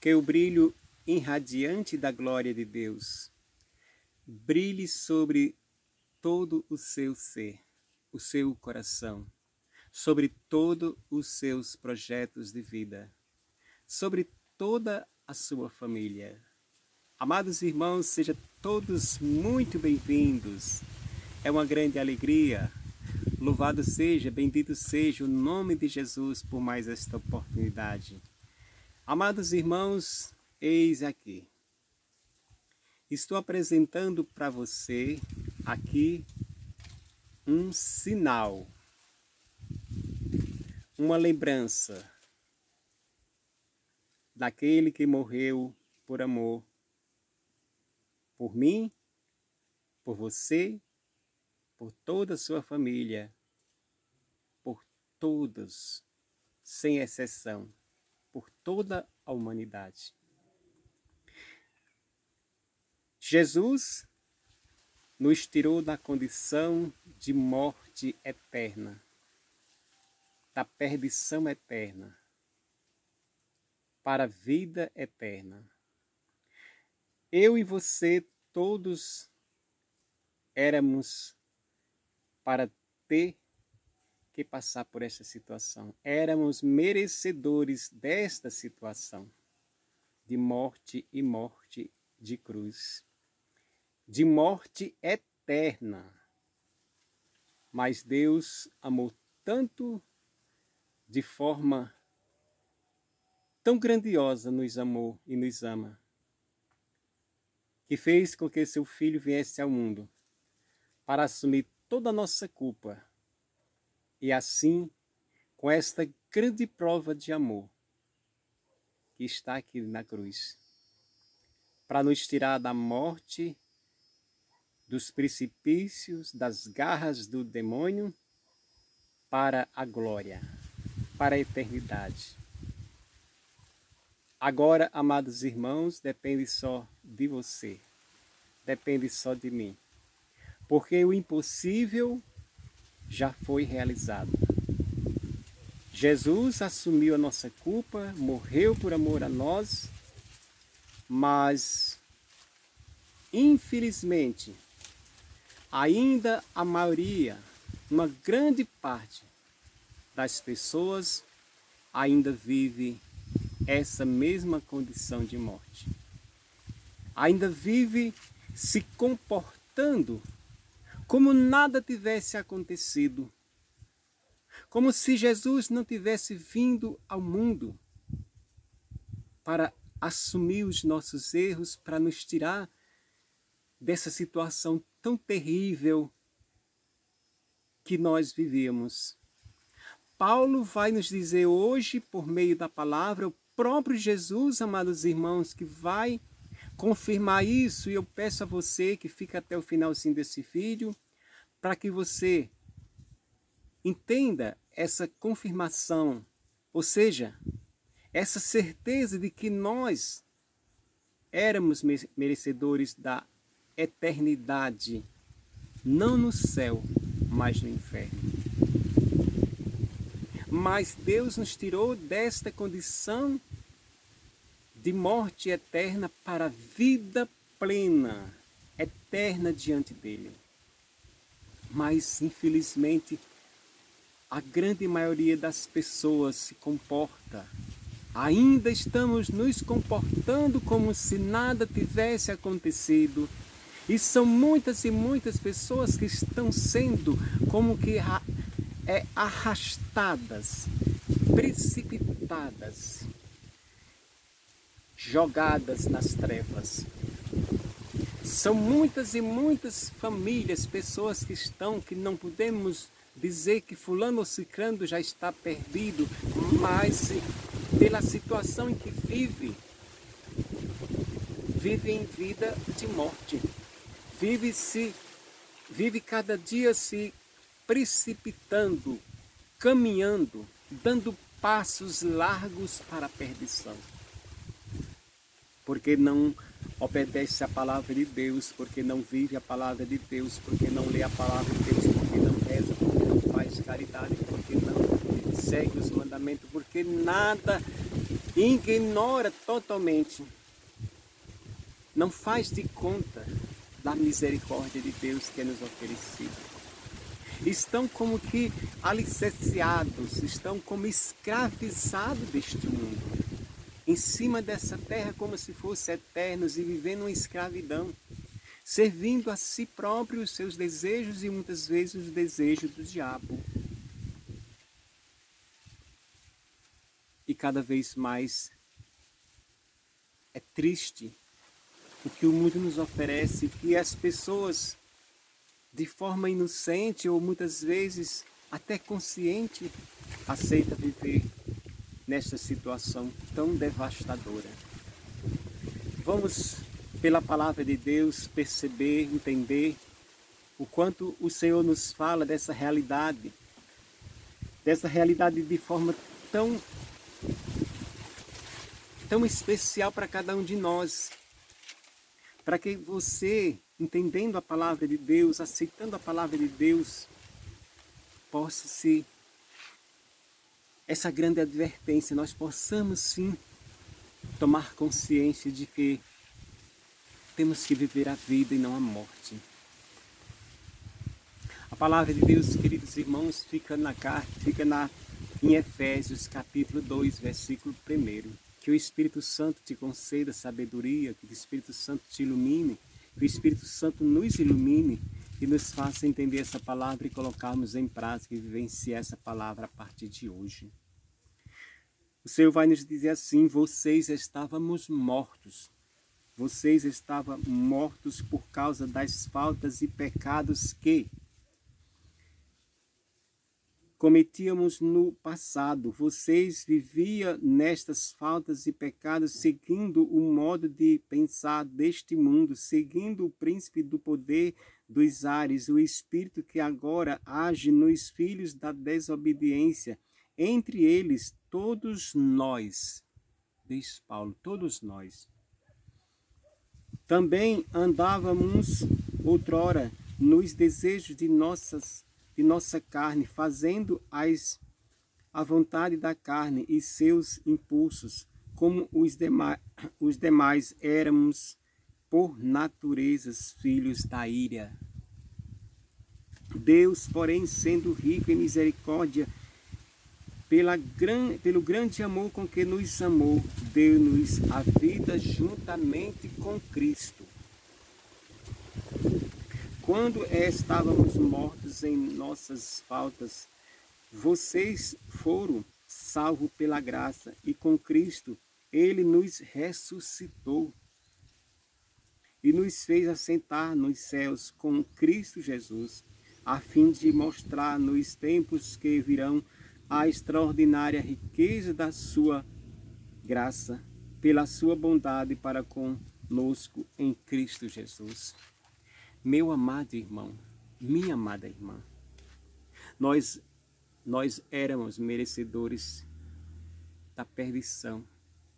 Que o brilho irradiante da glória de Deus brilhe sobre todo o seu ser, o seu coração, sobre todos os seus projetos de vida, sobre toda a sua família. Amados irmãos, sejam todos muito bem-vindos. É uma grande alegria. Louvado seja, bendito seja o nome de Jesus por mais esta oportunidade. Amados irmãos, eis aqui. Estou apresentando para você aqui um sinal, uma lembrança daquele que morreu por amor, por mim, por você, por toda a sua família, por todos, sem exceção, por toda a humanidade. Jesus nos tirou da condição de morte eterna, da perdição eterna, para a vida eterna. Eu e você, todos éramos para ter que passar por essa situação. Éramos merecedores desta situação de morte e morte de cruz, de morte eterna. Mas Deus amou tanto, de forma tão grandiosa, nos amou e nos ama, que fez com que seu Filho viesse ao mundo para assumir toda a nossa culpa. E assim, com esta grande prova de amor que está aqui na cruz, para nos tirar da morte, dos precipícios, das garras do demônio, para a glória, para a eternidade. Agora, amados irmãos, depende só de você, depende só de mim, porque o impossível já foi realizado. Jesus assumiu a nossa culpa, morreu por amor a nós, mas, infelizmente, ainda a maioria, uma grande parte das pessoas ainda vive essa mesma condição de morte. Ainda vive se comportando como nada tivesse acontecido, como se Jesus não tivesse vindo ao mundo para assumir os nossos erros, para nos tirar dessa situação tão terrível que nós vivíamos. Paulo vai nos dizer hoje, por meio da palavra, o próprio Jesus, amados irmãos, que vai confirmar isso, e eu peço a você que fique até o finalzinho desse vídeo, para que você entenda essa confirmação, ou seja, essa certeza de que nós éramos merecedores da eternidade, não no céu, mas no inferno. Mas Deus nos tirou desta condição de morte eterna para a vida plena, eterna diante dele. Mas, infelizmente, a grande maioria das pessoas se comporta. Ainda estamos nos comportando como se nada tivesse acontecido. E são muitas e muitas pessoas que estão sendo como que arrastadas, precipitadas, jogadas nas trevas. São muitas e muitas famílias, pessoas que não podemos dizer que fulano ou ciclano já está perdido, mas pela situação em que vive em vida de morte, vive cada dia se precipitando, caminhando, dando passos largos para a perdição. Porque não obedece a palavra de Deus, porque não vive a palavra de Deus, porque não lê a palavra de Deus, porque não reza, porque não faz caridade, porque não segue os mandamentos, porque nada ignora totalmente, não faz de conta da misericórdia de Deus que é nos oferecida. Estão como que alicerciados, estão como escravizados deste mundo, em cima dessa terra como se fossem eternos e vivendo uma escravidão, servindo a si próprios os seus desejos e muitas vezes os desejos do diabo. E cada vez mais é triste o que o mundo nos oferece, que as pessoas, de forma inocente ou muitas vezes até consciente, aceitam viver nesta situação tão devastadora. Vamos, pela palavra de Deus, perceber, entender o quanto o Senhor nos fala dessa realidade de forma tão especial para cada um de nós, para que você, entendendo a palavra de Deus, aceitando a palavra de Deus, possa ser essa grande advertência, nós possamos sim tomar consciência de que temos que viver a vida e não a morte. A palavra de Deus, queridos irmãos, fica em Efésios capítulo 2, versículo 1. Que o Espírito Santo te conceda sabedoria, que o Espírito Santo te ilumine, que o Espírito Santo nos ilumine e nos faça entender essa palavra e colocarmos em prática e vivenciar essa palavra a partir de hoje. O Senhor vai nos dizer assim: vocês estávamos mortos. Vocês estavam mortos por causa das faltas e pecados que cometíamos no passado. Vocês viviam nestas faltas e pecados, seguindo o modo de pensar deste mundo, seguindo o príncipe do poder dos ares, o espírito que agora age nos filhos da desobediência. Entre eles, todos nós, diz Paulo, todos nós, também andávamos outrora nos desejos de nossa carne, fazendo a vontade da carne e seus impulsos, como os demais éramos por natureza filhos da ira. Deus, porém, sendo rico em misericórdia, pelo grande amor com que nos amou, deu-nos a vida juntamente com Cristo. Quando estávamos mortos em nossas faltas, vocês foram salvos pela graça, e com Cristo Ele nos ressuscitou e nos fez assentar nos céus com Cristo Jesus, a fim de mostrar nos tempos que virão a extraordinária riqueza da sua graça, pela sua bondade para conosco em Cristo Jesus. Meu amado irmão, minha amada irmã, nós éramos merecedores da perdição.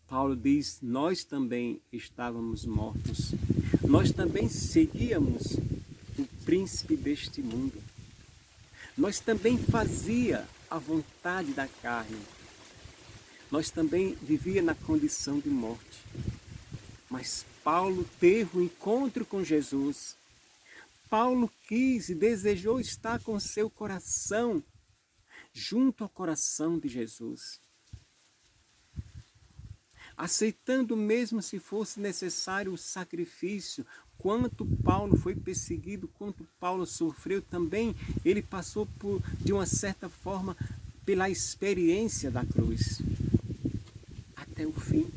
Paulo diz, nós também estávamos mortos. Nós também seguíamos o príncipe deste mundo. Nós também fazia a vontade da carne. Nós também vivia na condição de morte. Mas Paulo teve um encontro com Jesus. Paulo quis e desejou estar com seu coração junto ao coração de Jesus, aceitando mesmo se fosse necessário o sacrifício. Quanto Paulo foi perseguido, quanto Paulo sofreu também, ele passou de uma certa forma pela experiência da cruz até o fim.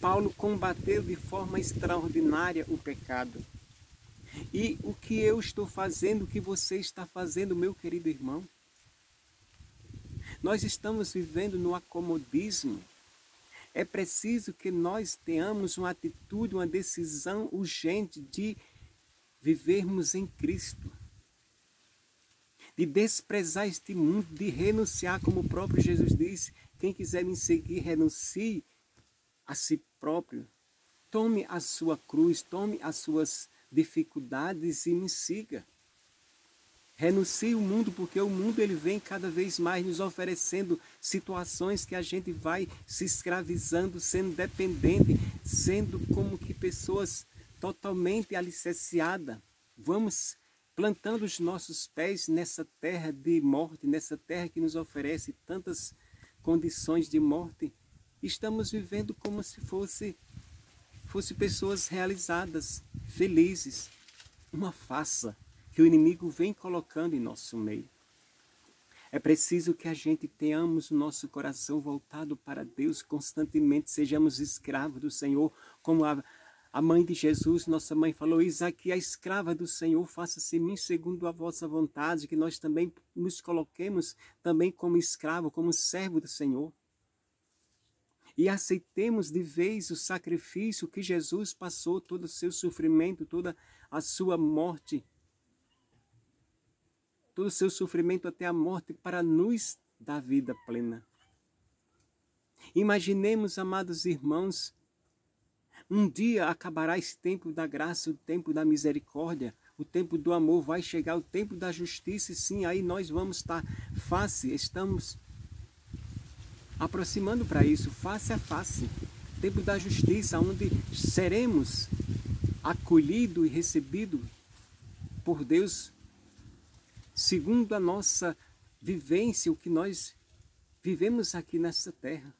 Paulo combateu de forma extraordinária o pecado. E o que eu estou fazendo, o que você está fazendo, meu querido irmão? Nós estamos vivendo no acomodismo. É preciso que nós tenhamos uma atitude, uma decisão urgente de vivermos em Cristo. De desprezar este mundo, de renunciar, como o próprio Jesus disse, quem quiser me seguir, renuncie a si próprio. Tome a sua cruz, tome as suas dificuldades e me siga. Renuncie o mundo, porque o mundo ele vem cada vez mais nos oferecendo situações que a gente vai se escravizando, sendo dependente, sendo como que pessoas totalmente alicerciadas. Vamos plantando os nossos pés nessa terra de morte, nessa terra que nos oferece tantas condições de morte. Estamos vivendo como se fosse pessoas realizadas, felizes. Uma farsa que o inimigo vem colocando em nosso meio. É preciso que a gente tenhamos o nosso coração voltado para Deus constantemente, sejamos escravos do Senhor, como a mãe de Jesus, nossa mãe falou, eis aqui a escrava do Senhor, faça-se em mim segundo a vossa vontade, que nós também nos coloquemos também como escravo, como servo do Senhor. E aceitemos de vez o sacrifício que Jesus passou, todo o seu sofrimento, toda a sua morte, todo o seu sofrimento até a morte para nos dar vida plena. Imaginemos, amados irmãos, um dia acabará esse tempo da graça, o tempo da misericórdia, o tempo do amor, vai chegar o tempo da justiça e sim, aí nós vamos estar estamos aproximando para isso, face a face, tempo da justiça, onde seremos acolhidos e recebidos por Deus segundo a nossa vivência, o que nós vivemos aqui nessa terra.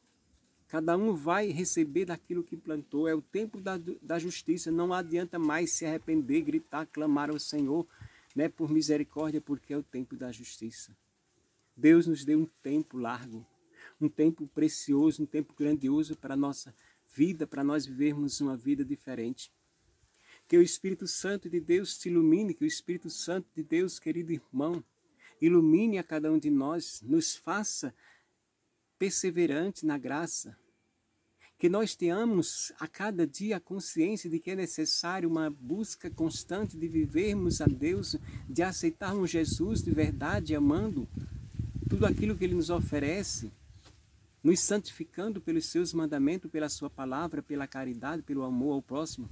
Cada um vai receber daquilo que plantou. É o tempo da justiça. Não adianta mais se arrepender, gritar, clamar ao Senhor, né, por misericórdia, porque é o tempo da justiça. Deus nos deu um tempo largo, um tempo precioso, um tempo grandioso para a nossa vida, para nós vivermos uma vida diferente. Que o Espírito Santo de Deus te ilumine, que o Espírito Santo de Deus, querido irmão, ilumine a cada um de nós, nos faça perseverante na graça. Que nós tenhamos a cada dia a consciência de que é necessário uma busca constante de vivermos a Deus, de aceitarmos Jesus de verdade, amando tudo aquilo que Ele nos oferece, nos santificando pelos seus mandamentos, pela sua palavra, pela caridade, pelo amor ao próximo.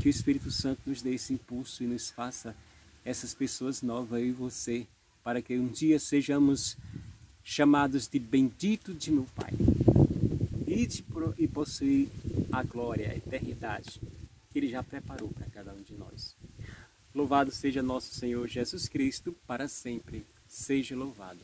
Que o Espírito Santo nos dê esse impulso e nos faça essas pessoas novas, eu e você, para que um dia sejamos chamados de bendito de meu Pai e possuir a glória, a eternidade que Ele já preparou para cada um de nós. Louvado seja nosso Senhor Jesus Cristo, para sempre seja louvado.